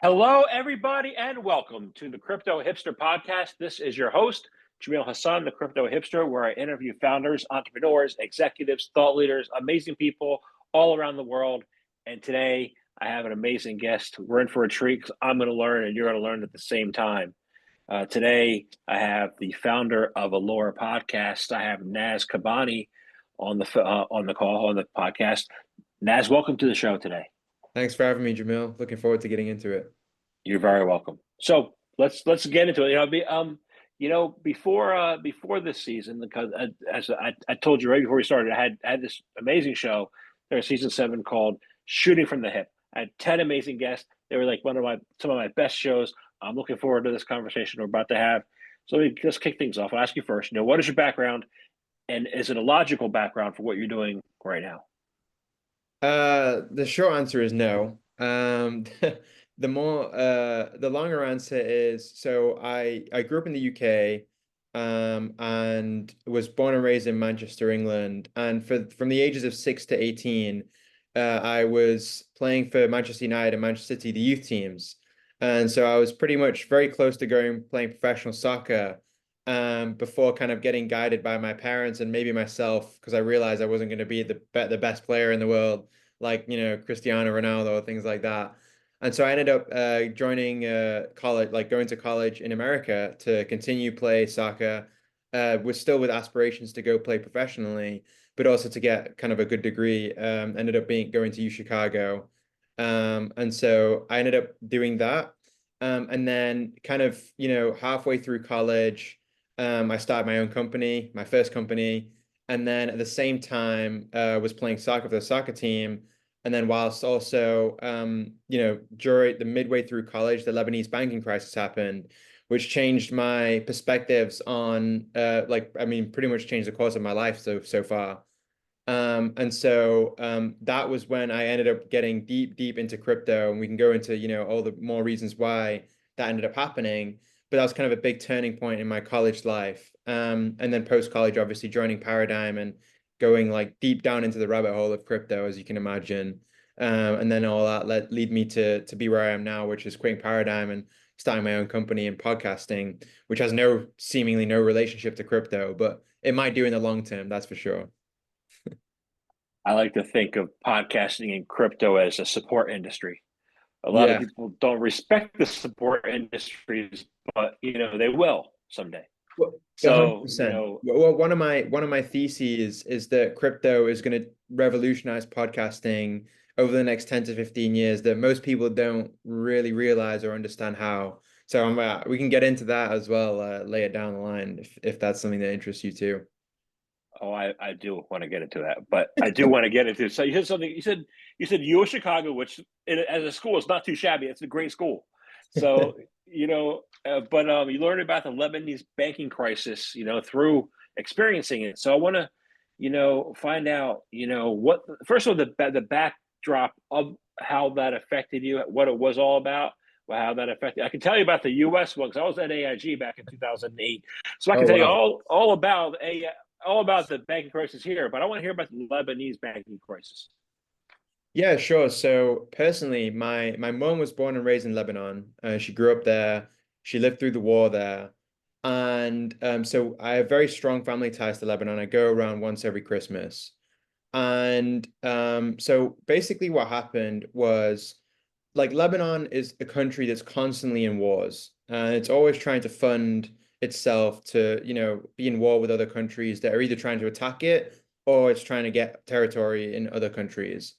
Hello, everybody, and welcome to the Crypto Hipster Podcast. This is your host, Jamil Hassan, the Crypto Hipster, where I interview founders, entrepreneurs, executives, thought leaders, amazing people all around the world. And today I have an amazing guest. We're in for a treat because I'm going to learn and you're going to learn at the same time. Today I have the founder of Alora Podcasts. I have Naz Kabbani on the call on the podcast. Naz, welcome to the show today. Thanks for having me, Jamil. Looking forward to getting into it. You're very welcome. So let's get into it. Before this season, because as I told you right before we started, I had this amazing show. There's season 7 called Shooting from the Hip. I had 10 amazing guests. They were like some of my best shows. I'm looking forward to this conversation we're about to have. So let's kick things off. I'll ask you first. What is your background, and is it a logical background for what you're doing right now? The short answer is no. The longer answer is, so I grew up in the UK, and was born and raised in Manchester, England. And from the ages of 6 to 18, I was playing for Manchester United and Manchester City, the youth teams. And so I was pretty much very close to playing professional soccer, before kind of getting guided by my parents and maybe myself, because I realized I wasn't going to be the best player in the world, like, Cristiano Ronaldo or things like that. And so I ended up joining college, like going to college in America to continue play soccer, with aspirations to go play professionally, but also to get kind of a good degree. Ended up going to U Chicago, and so I ended up doing that. And then kind of, halfway through college, I started my own company, my first company, and then at the same time, was playing soccer for the soccer team. And then whilst also, during the midway through college, the Lebanese banking crisis happened, which changed my perspectives on, pretty much changed the course of my life so far. That was when I ended up getting deep into crypto, and we can go into, all the more reasons why that ended up happening. But that was kind of a big turning point in my college life. And then post college, obviously joining Paradigm and going like deep down into the rabbit hole of crypto, as you can imagine. And then all that lead me to be where I am now, which is quitting Paradigm and starting my own company and podcasting, which has seemingly no relationship to crypto, but it might do in the long term, that's for sure. I like to think of podcasting and crypto as a support industry. A lot of Yeah, people don't respect the support industries, but they will someday. well, So 100%. Well, one of my theses is that crypto is going to revolutionize podcasting over the next 10 to 15 years, that most people don't really realize or understand how. So we can get into that as well, later down the line, if that's something that interests you too. oh, I do want to get into that, but I do want to get into. So you said something. You said U of Chicago, which as a school is not too shabby. It's a great school. So but you learned about the Lebanese banking crisis, through experiencing it. So I want to, find out, what first of all the backdrop of how that affected you, what it was all about, how that affected. I can tell you about the U.S. one because I was at AIG back in 2008, so I can Oh, tell you wow. all about the banking crisis here, but I want to hear about the Lebanese banking crisis. Yeah, sure. So personally, my mom was born and raised in Lebanon. She grew up there. She lived through the war there. And so I have very strong family ties to Lebanon. I go around once every Christmas. And so basically what happened was, like, Lebanon is a country that's constantly in wars. And it's always trying to fund itself to, be in war with other countries that are either trying to attack it or it's trying to get territory in other countries.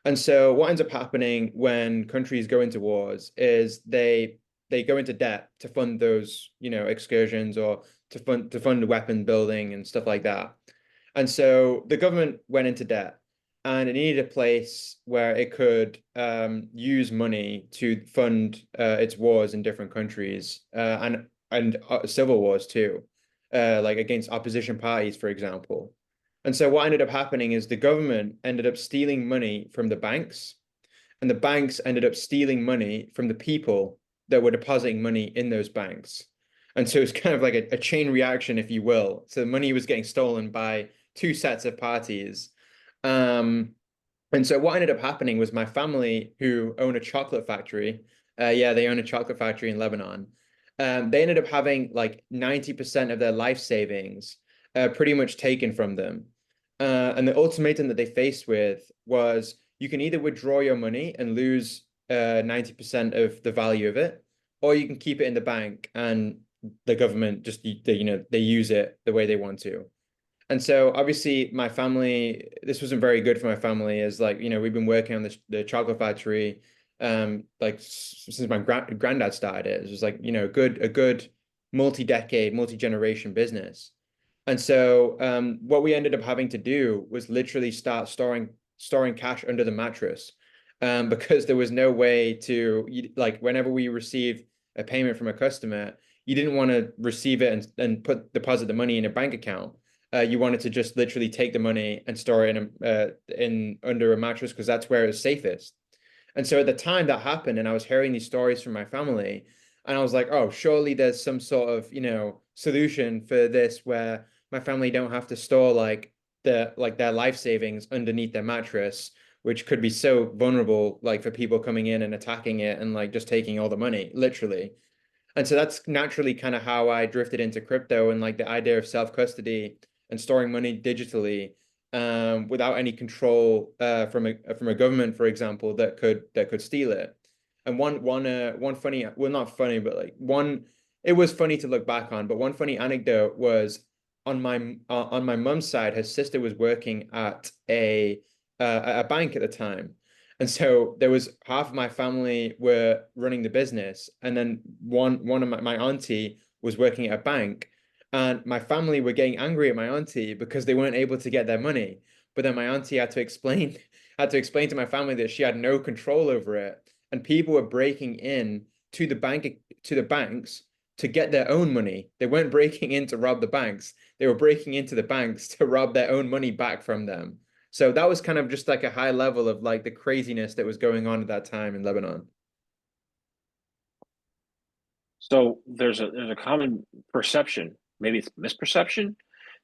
And so what ends up happening when countries go into wars is they go into debt to fund those, excursions, or to fund weapon building and stuff like that. And so the government went into debt, and it needed a place where it could use money to fund its wars in different countries, and civil wars too, like against opposition parties, for example. And so what ended up happening is the government ended up stealing money from the banks, and the banks ended up stealing money from the people that were depositing money in those banks. And so it's kind of like a chain reaction, if you will. So the money was getting stolen by two sets of parties. Um, and so what ended up happening was my family, who own a chocolate factory, Yeah, they own a chocolate factory in Lebanon. They ended up having like 90% of their life savings pretty much taken from them. And the ultimatum that they faced with was you can either withdraw your money and lose 90% of the value of it, or you can keep it in the bank and the government just they use it the way they want to. And so obviously my family, this wasn't very good for my family as like, we've been working on the chocolate factory like since my granddad started it. It was like, a good multi-decade, multi-generation business. And so what we ended up having to do was literally start storing cash under the mattress. Because there was no way to like whenever we received a payment from a customer, you didn't want to receive it and deposit the money in a bank account. You wanted to just literally take the money and store it in under a mattress because that's where it's safest. And so at the time that happened, and I was hearing these stories from my family, and I was like, oh, surely there's some sort of, solution for this where my family don't have to store their life savings underneath their mattress, which could be so vulnerable, like for people coming in and attacking it and like just taking all the money, literally. And so that's naturally kind of how I drifted into crypto and like the idea of self-custody and storing money digitally without any control from a government, for example, that could steal it. And one funny, well, not funny, but like it was funny to look back on. But one funny anecdote was on my mum's side, her sister was working at a bank at the time. And so there was half of my family were running the business, and then one of my auntie was working at a bank, and my family were getting angry at my auntie because they weren't able to get their money. But then my auntie had to explain had to explain to my family that she had no control over it, and people were breaking in to the banks to get their own money. They weren't breaking in to rob the banks. They were breaking into the banks to rob their own money back from them. So that was kind of just like a high level of like the craziness that was going on at that time in Lebanon. So there's a common perception, maybe it's misperception.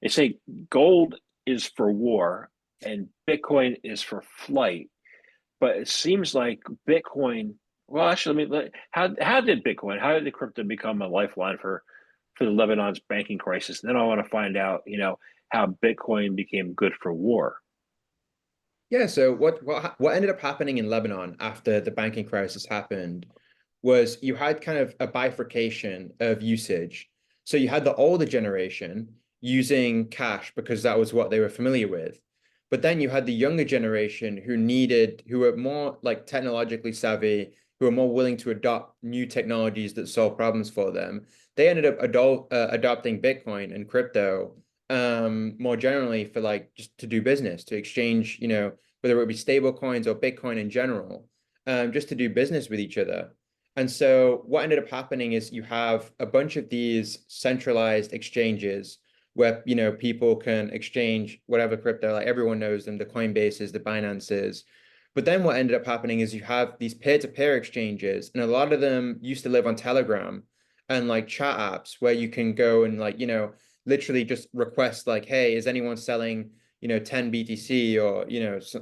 They say gold is for war and Bitcoin is for flight, but it seems like Bitcoin. Well, actually, how did Bitcoin, how did the crypto become a lifeline for the Lebanon's banking crisis? And then I want to find out, how Bitcoin became good for war. Yeah, so what ended up happening in Lebanon after the banking crisis happened was you had kind of a bifurcation of usage. So you had the older generation using cash because that was what they were familiar with. But then you had the younger generation who were more like technologically savvy, who were more willing to adopt new technologies that solve problems for them. They ended up adopting Bitcoin and crypto more generally for like just to do business, to exchange, whether it be stable coins or Bitcoin in general, just to do business with each other. And so what ended up happening is you have a bunch of these centralized exchanges where, people can exchange whatever crypto, like everyone knows them, the Coinbases, the Binances. But then what ended up happening is you have these peer-to-peer exchanges, and a lot of them used to live on Telegram and like chat apps where you can go and like, literally just request like, hey, is anyone selling, 10 BTC or,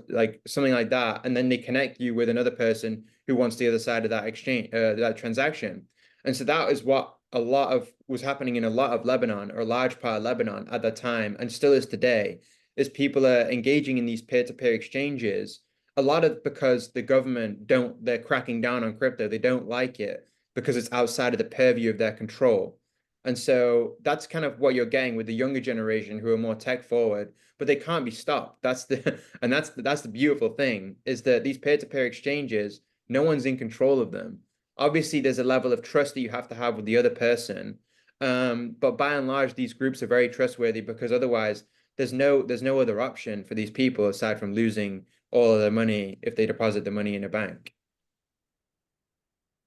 like something like that. And then they connect you with another person who wants the other side of that exchange, that transaction. And so that is what a lot of was happening in a lot of Lebanon or a large part of Lebanon at that time and still is today, is people are engaging in these peer-to-peer exchanges. A lot of because the government they're cracking down on crypto. They don't like it because it's outside of the purview of their control. And so that's kind of what you're getting with the younger generation who are more tech forward, but they can't be stopped. That's the beautiful thing is that these peer-to-peer exchanges, no one's in control of them. Obviously, there's a level of trust that you have to have with the other person. But by and large, these groups are very trustworthy because otherwise there's no other option for these people aside from losing all of their money if they deposit the money in a bank.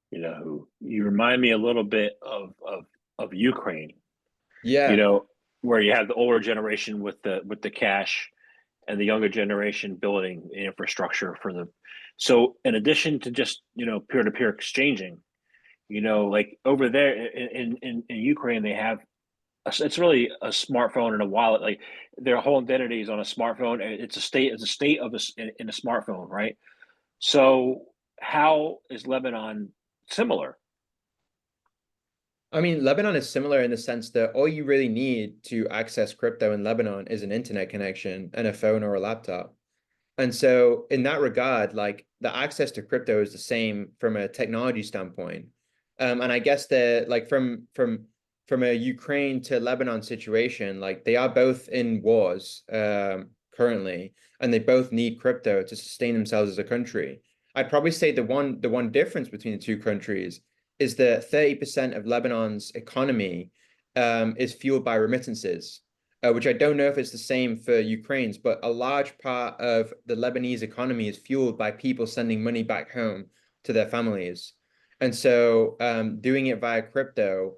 You remind me a little bit of Ukraine, you Yeah. know, where you have the older generation with the cash and the younger generation building infrastructure for the. So in addition to just peer to peer exchanging, like over there in Ukraine, they have it's really a smartphone and a wallet. Like their whole identity is on a smartphone. It's a state of in a smartphone, right? So how is Lebanon similar. I mean, Lebanon is similar in the sense that all you really need to access crypto in Lebanon is an internet connection and a phone or a laptop. And so in that regard, like the access to crypto is the same from a technology standpoint. And I guess that like from a Ukraine to Lebanon situation, like they are both in wars currently, and they both need crypto to sustain themselves as a country. I'd probably say the one difference between the two countries is that 30% of Lebanon's economy is fueled by remittances, which I don't know if it's the same for Ukraine's, but a large part of the Lebanese economy is fueled by people sending money back home to their families. And so doing it via crypto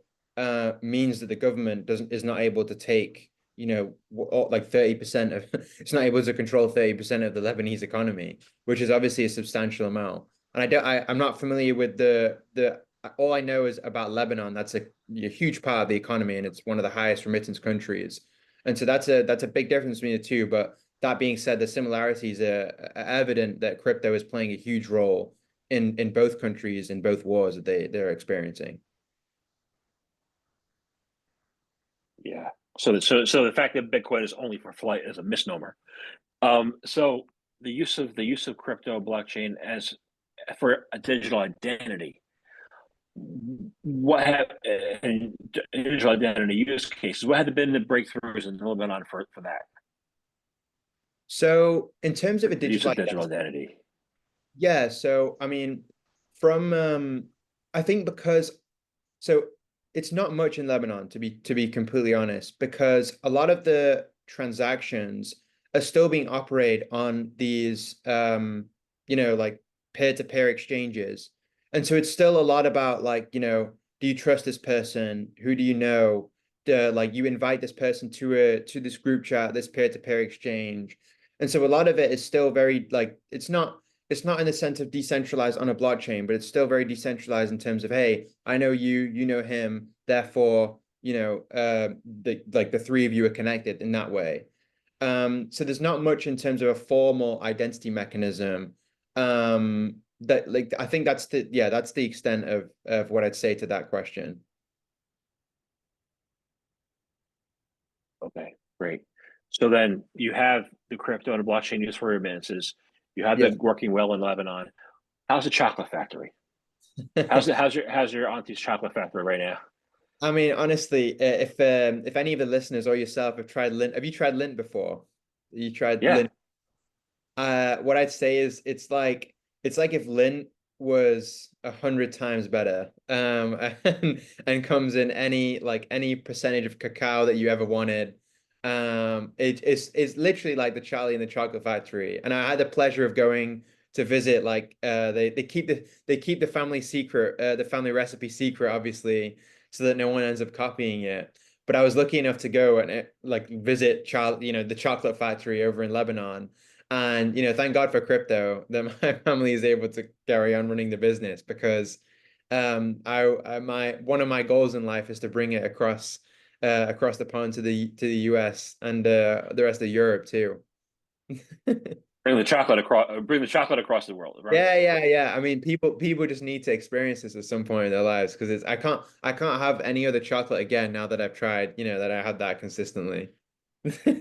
means that the government is not able to take, like 30% of, it's not able to control 30% of the Lebanese economy, which is obviously a substantial amount. And I'm not familiar with all I know is about Lebanon. That's a huge part of the economy, and it's one of the highest remittance countries. And so that's a big difference between the two. But that being said, the similarities are evident that crypto is playing a huge role in both countries, in both wars that they're experiencing. Yeah. So the fact that Bitcoin is only for flight is a misnomer. So the use of crypto blockchain as for a digital identity, what have in digital identity use cases? What have been the breakthroughs in Lebanon for that? So in terms of a The use digital of digital identity, identity. yeah. So I mean, from I think because so it's not much in Lebanon to be completely honest, because a lot of the transactions are still being operated on these like peer-to-peer exchanges. And so it's still a lot about like, do you trust this person? Who do you know? Like you invite this person to this group chat, this peer-to-peer exchange. And so a lot of it is still very like it's not in the sense of decentralized on a blockchain, but it's still very decentralized in terms of, hey, I know you, you know him, therefore, the three of you are connected in that way. So there's not much in terms of a formal identity mechanism. That like I think that's the extent of what I'd say to that question. Okay, great. So then you have the crypto and blockchain used for remittances. You have Yeah. it working well in Lebanon. How's the chocolate factory? How's your auntie's chocolate factory right now? I mean, honestly, if any of the listeners or yourself have tried lint, have you tried lint before? You tried Yeah. lint. What I'd say is it's like if lint was 100 times better, and comes in any percentage of cacao that you ever wanted. It's literally like the Charlie and the Chocolate Factory, and I had the pleasure of going to visit. Like, they keep the family secret, the family recipe secret, obviously, so that no one ends up copying it. But I was lucky enough to go and like visit the chocolate factory over in Lebanon. And thank God for crypto that my family is able to carry on running the business, because I my one of my goals in life is to bring it across the pond to the US and the rest of Europe too. Bring the chocolate across the world, right? Yeah, yeah, yeah. I mean, people just need to experience this at some point in their lives, because I can't have any other chocolate again now that I've tried, that I had that consistently.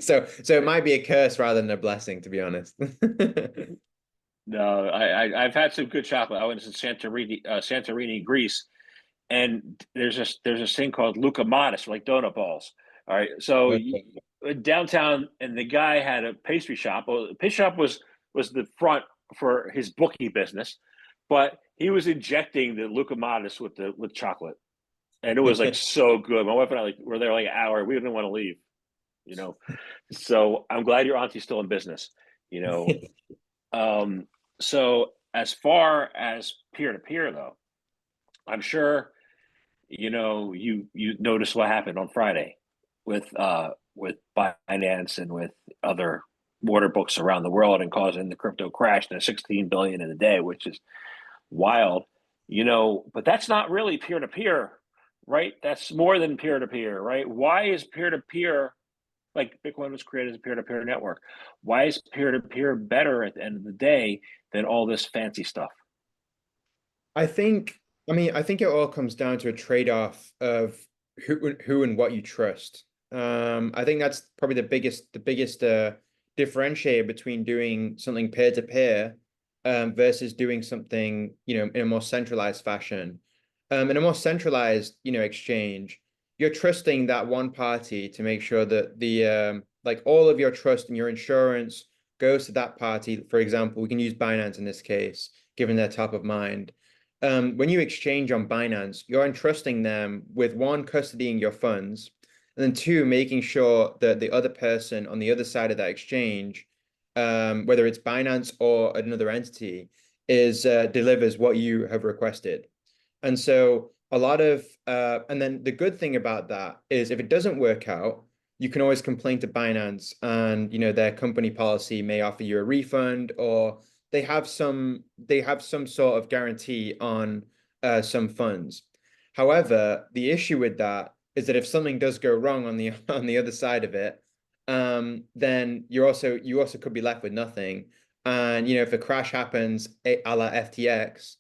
So it might be a curse rather than a blessing, to be honest. No, I've had some good chocolate. I went to Santorini, Greece, and there's this thing called Luca Modus, like donut balls. All right, so downtown, and the guy had a pastry shop. Well, the pastry shop was the front for his bookie business, but he was injecting the Luca Modus with chocolate, and it was like so good. My wife and I were there like an hour. We didn't want to leave, you know. So I'm glad your auntie's still in business, you know. Um, so as far as peer to peer, though, I'm sure you noticed what happened on Friday with Binance and with other order books around the world, and causing the crypto crash to 16 billion in a day, which is wild. But that's not really peer to peer, right? That's more than peer to peer, right? Why is peer to peer, like Bitcoin was created as a peer to peer network? Why is peer to peer better at the end of the day than all this fancy stuff? I think I mean, I think it all comes down to a trade-off of who and what you trust. I think that's probably the biggest differentiator between doing something peer-to-peer versus doing something, in a more centralized fashion. In a more centralized, exchange, you're trusting that one party to make sure that the like all of your trust and your insurance goes to that party. For example, we can use Binance in this case, given they're top of mind. When you exchange on Binance, you're entrusting them with one, custodying your funds, and then two, making sure that the other person on the other side of that exchange, whether it's Binance or another entity, is delivers what you have requested. And so and then the good thing about that is if it doesn't work out, you can always complain to Binance and, their company policy may offer you a refund or they have some sort of guarantee on some funds. However, the issue with that is that if something does go wrong on the on the other side of it, then you also could be left with nothing. And if a crash happens a la FTX,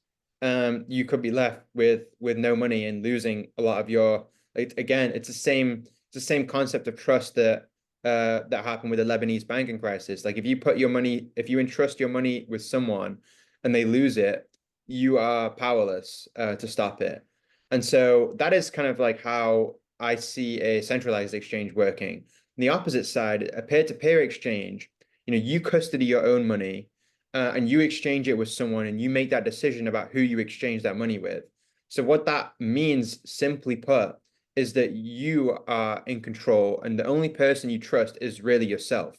you could be left with no money and losing a lot of your. Again, it's the same concept of trust that happened with the Lebanese banking crisis. Like if you entrust your money with someone and they lose it, you are powerless to stop it. And so that is kind of like how I see a centralized exchange working. On the opposite side, a peer-to-peer exchange, you custody your own money and you exchange it with someone and you make that decision about who you exchange that money with. So what that means, simply put, is that you are in control and the only person you trust is really yourself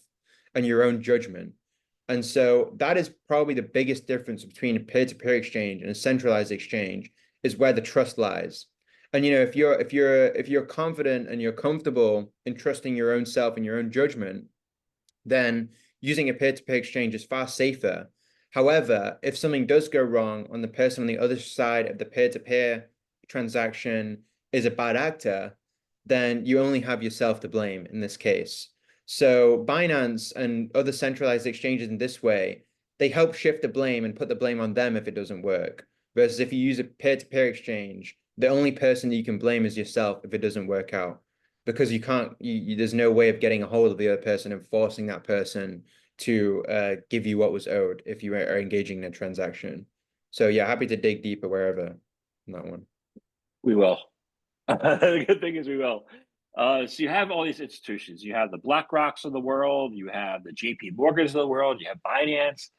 and your own judgment. And so that is probably the biggest difference between a peer-to-peer exchange and a centralized exchange is where the trust lies. And if you're confident and you're comfortable in trusting your own self and your own judgment, then using a peer-to-peer exchange is far safer. However, if something does go wrong on the person on the other side of the peer-to-peer transaction is a bad actor, then you only have yourself to blame in this case. So Binance and other centralized exchanges in this way, they help shift the blame and put the blame on them if it doesn't work. Versus if you use a peer-to-peer exchange, the only person you can blame is yourself if it doesn't work out. Because you can't, there's no way of getting a hold of the other person and forcing that person to give you what was owed if you are engaging in a transaction. So yeah, happy to dig deeper wherever on that one. We will. The good thing is we will. So you have all these institutions. You have the BlackRocks of the world. You have the JP Morgans of the world. You have Binance.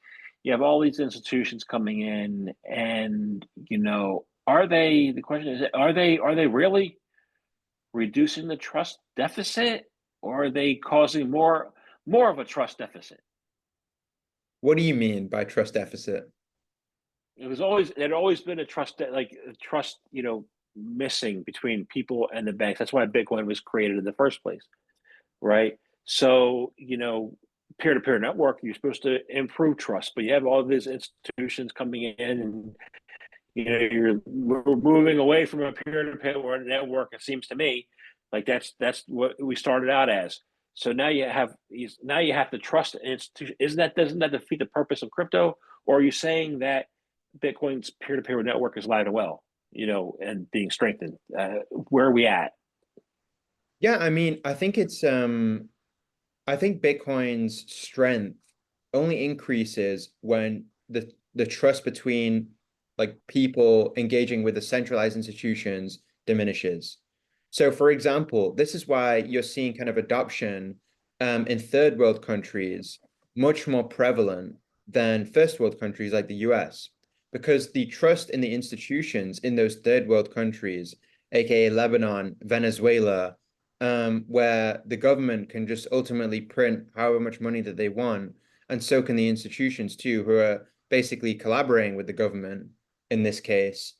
You have all these institutions coming in, and are they? The question is, are they really reducing the trust deficit, or are they causing more of a trust deficit? What do you mean by trust deficit? It had always been a trust, missing between people and the banks. That's why Bitcoin was created in the first place, right? So, peer-to-peer network, you're supposed to improve trust, but you have all these institutions coming in and we're moving away from a peer-to-peer network, it seems to me. Like that's what we started out as. So now you have to trust an institution. Doesn't that defeat the purpose of crypto? Or are you saying that Bitcoin's peer-to-peer network is alive and well, and being strengthened? Where are we at? Yeah, I mean, I think Bitcoin's strength only increases when the trust between like people engaging with the centralized institutions diminishes. So, for example, this is why you're seeing kind of adoption in third world countries much more prevalent than first world countries like the US, because the trust in the institutions in those third world countries, aka Lebanon, Venezuela, where the government can just ultimately print however much money that they want, and so can the institutions too, who are basically collaborating with the government in this case.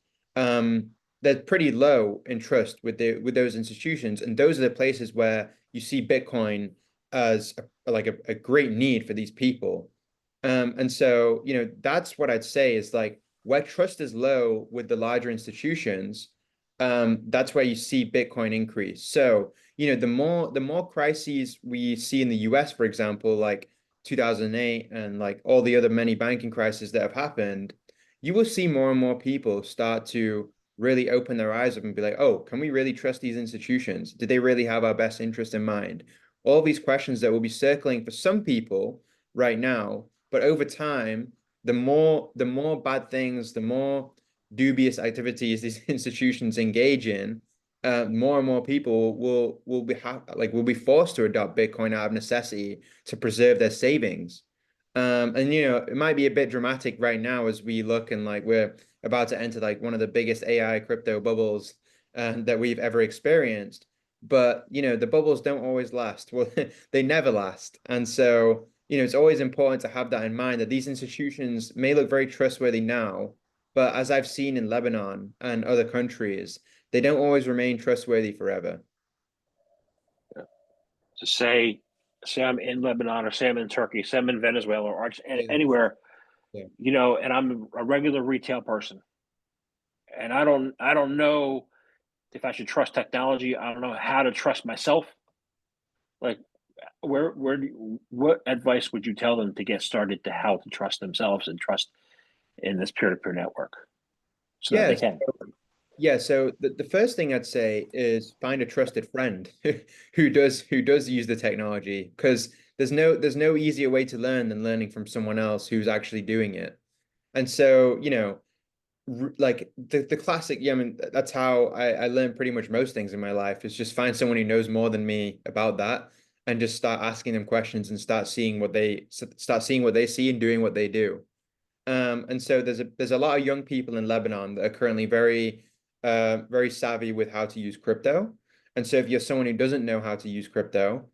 They're pretty low in trust with those institutions, and those are the places where you see Bitcoin as a great need for these people. And so, that's what I'd say is like where trust is low with the larger institutions, that's where you see Bitcoin increase. So, the more crises we see in the US, for example, like 2008 and like all the other many banking crises that have happened, you will see more and more people start to really open their eyes up and be like, oh, can we really trust these institutions? Do they really have our best interest in mind? All these questions that will be circling for some people right now, but over time, the more bad things, the more dubious activities these institutions engage in, more and more people will be forced to adopt Bitcoin out of necessity to preserve their savings. And it might be a bit dramatic right now as we look and like we're about to enter like one of the biggest AI crypto bubbles that we've ever experienced. But the bubbles don't always last. Well, they never last. And so, it's always important to have that in mind that these institutions may look very trustworthy now, but as I've seen in Lebanon and other countries, they don't always remain trustworthy forever. To say I'm in Lebanon, or say I'm in Turkey, say I'm in Venezuela, or Yeah. anywhere, Yeah. and I'm a regular retail person, and I don't know if I should trust technology. I don't know how to trust myself. Like, what advice would you tell them to get started to how to trust themselves and trust in this peer-to-peer network so that they Yes. can? Yeah, so the first thing I'd say is find a trusted friend who does use the technology, because there's no easier way to learn than learning from someone else who's actually doing it. And so, like the classic, yeah, I mean, that's how I learned pretty much most things in my life, is just find someone who knows more than me about that and just start asking them questions and start seeing what they see and doing what they do. And so there's a lot of young people in Lebanon that are currently very savvy with how to use crypto. And so if you're someone who doesn't know how to use crypto,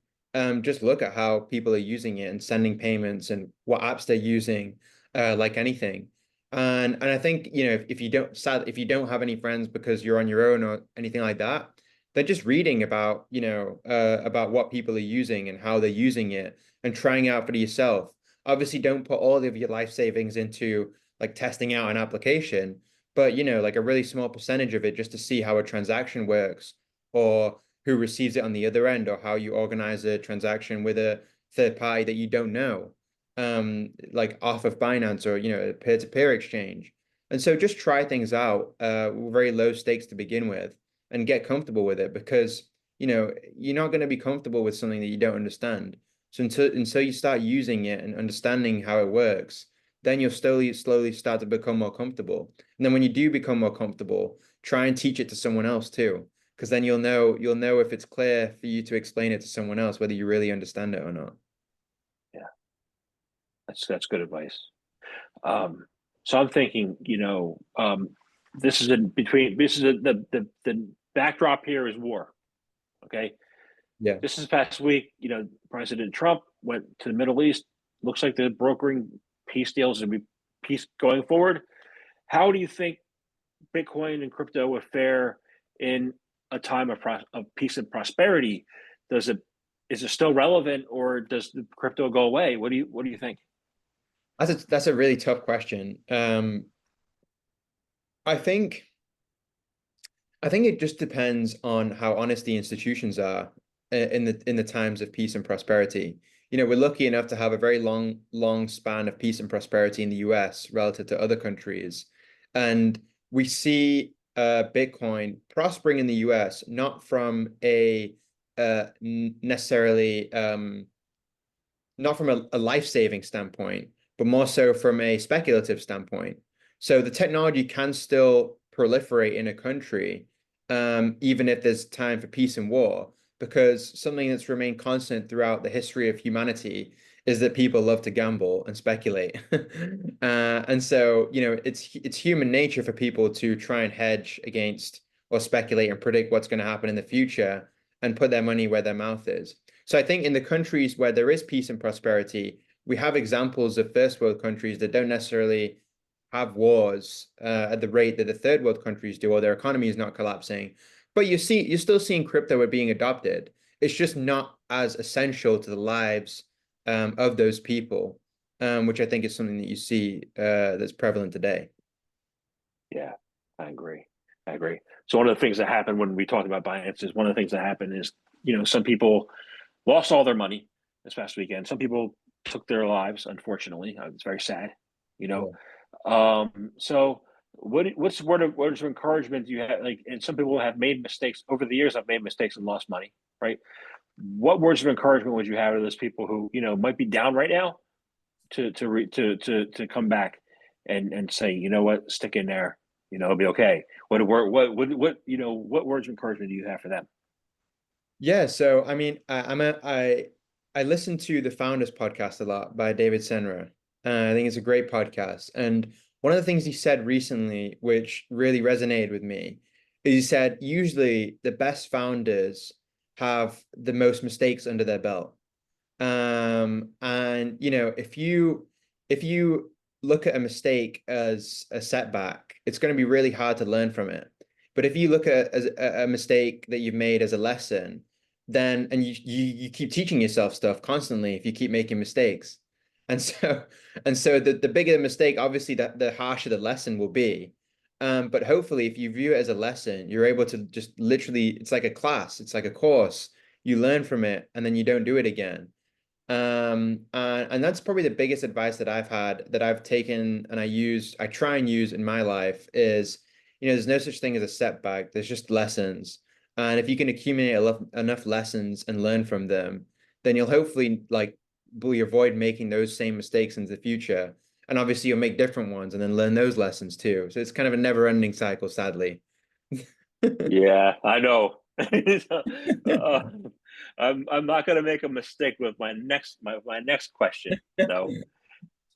just look at how people are using it and sending payments and what apps they're using, like anything. And I think, if you don't have any friends because you're on your own or anything like that, then just reading about what people are using and how they're using it and trying out for yourself. Obviously, don't put all of your life savings into like testing out an application, but like a really small percentage of it just to see how a transaction works, or who receives it on the other end, or how you organize a transaction with a third party that you don't know, like off of Binance, or a peer-to-peer exchange. And so just try things out, with very low stakes to begin with, and get comfortable with it, because you're not going to be comfortable with something that you don't understand. So until you start using it and understanding how it works, then you'll slowly start to become more comfortable. And then when you do become more comfortable, try and teach it to someone else too, because then you'll know if it's clear for you to explain it to someone else, whether you really understand it or not. Yeah, that's good advice. So I'm thinking, this is in between. This is the backdrop here is war. Okay, Yeah. this past week, President Trump went to the Middle East. Looks like they're brokering peace deals and be peace going forward. How do you think Bitcoin and crypto will fare in a time of peace and prosperity? Is it still relevant, or does the crypto go away? What do you think? That's a really tough question. I think I think it just depends on how honest the institutions are, in the times of peace and prosperity. We're lucky enough to have a very long span of peace and prosperity in the US relative to other countries. And we see Bitcoin prospering in the US, not from necessarily not from a life-saving standpoint, but more so from a speculative standpoint. So the technology can still proliferate in a country, even if there's time for peace and war, because something that's remained constant throughout the history of humanity is that people love to gamble and speculate. And so, it's human nature for people to try and hedge against or speculate and predict what's going to happen in the future and put their money where their mouth is. So I think in the countries where there is peace and prosperity, we have examples of first world countries that don't necessarily have wars at the rate that the third world countries do, or their economy is not collapsing. But you're still seeing crypto being adopted. It's just not as essential to the lives of those people, which I think is something that you see that's prevalent today. Yeah, I agree. I agree. So one of the things that happened when we talked about Binance is one of the things that happened is, some people lost all their money this past weekend. Some people took their lives, unfortunately. It's very sad, you know. Yeah. So what's the words of encouragement you have? Like, and some people have made mistakes over the years. I've made mistakes and lost money, right? What words of encouragement would you have to those people who might be down right now to come back and say, you know what, stick in there, it'll be okay. What words of encouragement do you have for them? Yeah, so I mean, I listen to the Founders podcast a lot by David Senra. I think it's a great podcast. And one of the things he said recently, which really resonated with me, is he said usually the best founders have the most mistakes under their belt. And if you look at a mistake as a setback, it's going to be really hard to learn from it. But if you look at as a mistake that you've made as a lesson, then and you keep teaching yourself stuff constantly if you keep making mistakes. And so the bigger the mistake, obviously the harsher the lesson will be. But hopefully if you view it as a lesson, you're able to just literally, it's like a class, it's like a course. You learn from it and then you don't do it again. And that's probably the biggest advice that I've had that I've taken and I try and use in my life is, there's no such thing as a setback. There's just lessons. And if you can accumulate enough lessons and learn from them, then you'll hopefully avoid making those same mistakes in the future. And obviously you'll make different ones and then learn those lessons too. So it's kind of a never-ending cycle, sadly. Yeah, I know. uh, I'm not going to make a mistake with my next question, though.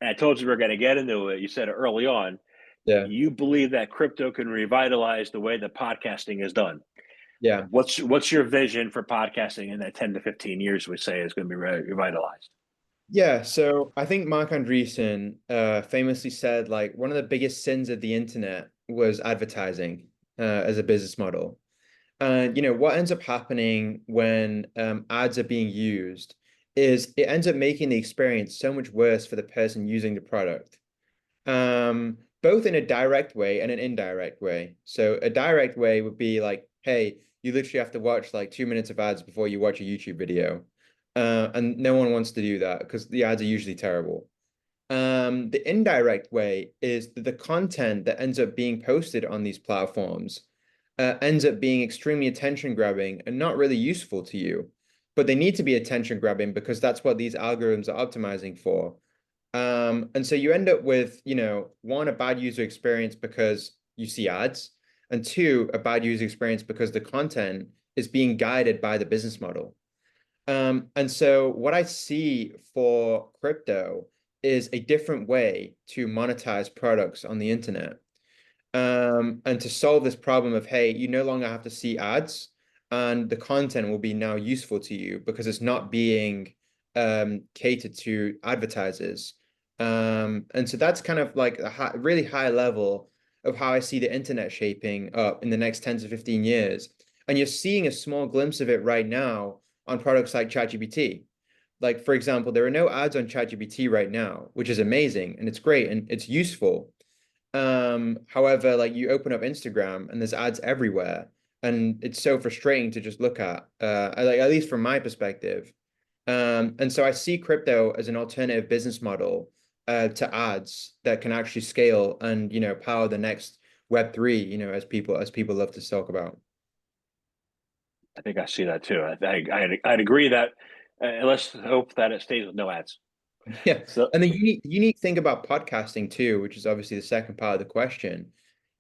And I told you we're going to get into it. You said it early on. Yeah. You believe that crypto can revitalize the way that podcasting is done. Yeah. What's your vision for podcasting in that 10 to 15 years we say is going to be revitalized? Yeah, so I think Mark Andreessen famously said like one of the biggest sins of the internet was advertising as a business model. And what ends up happening when ads are being used is it ends up making the experience so much worse for the person using the product, both in a direct way and an indirect way. So a direct way would be like, hey, you literally have to watch like 2 minutes of ads before you watch a YouTube video. And no one wants to do that because the ads are usually terrible. The indirect way is that the content that ends up being posted on these platforms ends up being extremely attention grabbing and not really useful to you. But they need to be attention grabbing because that's what these algorithms are optimizing for. And so you end up with, one, a bad user experience because you see ads, and two, a bad user experience because the content is being guided by the business model. And so what I see for crypto is a different way to monetize products on the internet. And to solve this problem of, hey, you no longer have to see ads and the content will be now useful to you because it's not being catered to advertisers. And so that's kind of like a really high level of how I see the internet shaping up in the next 10 to 15 years. And you're seeing a small glimpse of it right now on products like ChatGPT. Like, for example, there are no ads on ChatGPT right now, which is amazing and it's great and it's useful. However, like you open up Instagram and there's ads everywhere, and it's so frustrating to just look at, like at least from my perspective. And so I see crypto as an alternative business model to ads that can actually scale and power the next Web3, as people love to talk about. I think I see that too. I'd agree that let's hope that it stays with no ads. Yeah. So And the unique thing about podcasting too, which is obviously the second part of the question,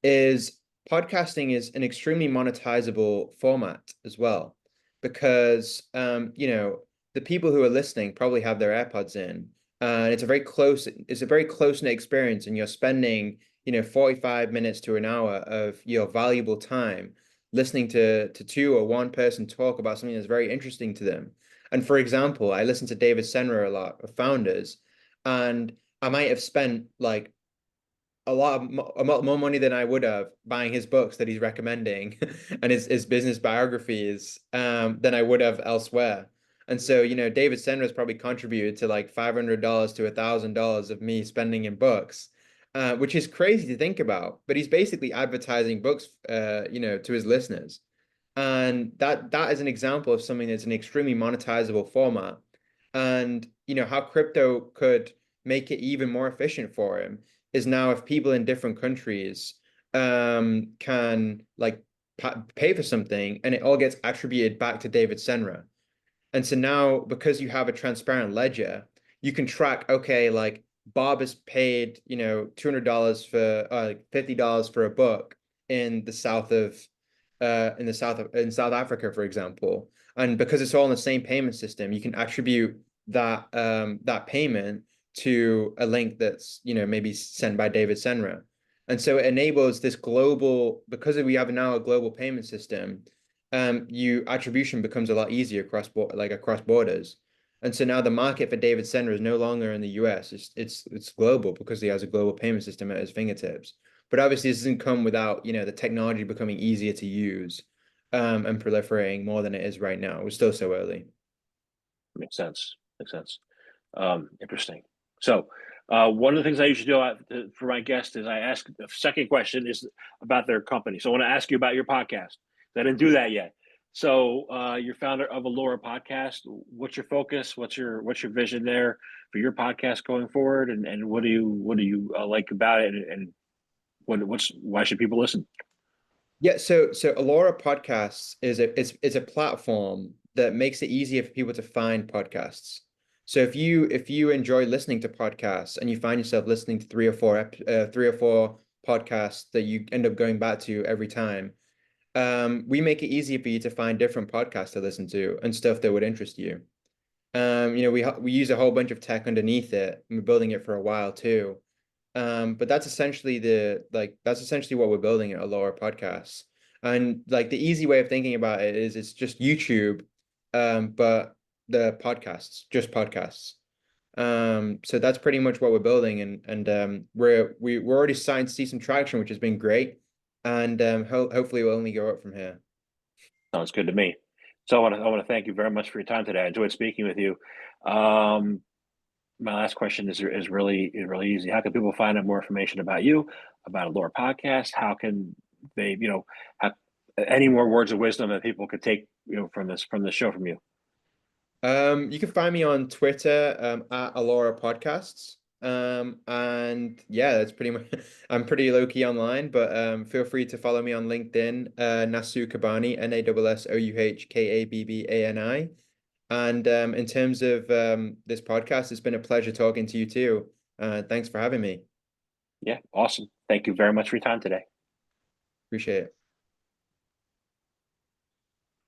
is podcasting is an extremely monetizable format as well. Because the people who are listening probably have their AirPods in. And it's a very close-knit experience, and you're spending, 45 minutes to an hour of your valuable time listening to two or one person talk about something that's very interesting to them. And for example, I listen to David Senra a lot of founders, and I might have spent like a lot more money than I would have buying his books that he's recommending and his business biographies than I would have elsewhere. And so, David Senra has probably contributed to like $500 to $1,000 of me spending in books, which is crazy to think about. But he's basically advertising books, to his listeners. And that is an example of something that's an extremely monetizable format. And how crypto could make it even more efficient for him is now if people in different countries can like pay for something, and it all gets attributed back to David Senra. And so now, because you have a transparent ledger, you can track, okay, like Bob has paid, $200 for $50 for a book in the south of in South Africa, for example. And because it's all in the same payment system, you can attribute that payment to a link that's, maybe sent by David Senra. And so it enables this global, because we have now a global payment system, you attribution becomes a lot easier across borders. And so now the market for David Senra is no longer in the US. It's global because he has a global payment system at his fingertips. But obviously this doesn't come without, the technology becoming easier to use, and proliferating more than it is right now. We're still so early. Makes sense. Makes sense. Interesting. So, one of the things I usually do for my guests is I ask the second question is about their company. So I want to ask you about your podcast. I didn't do that yet. So, you're founder of Alora Podcast. What's your focus? What's your vision there for your podcast going forward? And what do you like about it? And why should people listen? Yeah, so Alora Podcasts is a platform that makes it easier for people to find podcasts. So if you enjoy listening to podcasts and you find yourself listening to three or four podcasts that you end up going back to every time, we make it easier for you to find different podcasts to listen to and stuff that would interest you. We use a whole bunch of tech underneath it, and we're building it for a while too. But that's essentially what we're building at Alora Podcasts. And like the easy way of thinking about it is it's just YouTube, but the podcasts, just podcasts. So that's pretty much what we're building, and we're already starting to see some traction, which has been great. And hopefully we'll only go up from here. Sounds good to me. So I want to thank you very much for your time today. I enjoyed speaking with you. Um, my last question is really easy. How can people find out more information about you, about Alora Podcast? How can they, have any more words of wisdom that people could take, from this show from you? You can find me on Twitter, at Alora Podcasts. And yeah, that's pretty much, I'm pretty low key online, but feel free to follow me on LinkedIn, Naz Kabbani, NASSOUHKABBANI. And in terms of this podcast, it's been a pleasure talking to you too. Thanks for having me. Yeah, awesome. Thank you very much for your time today. Appreciate it.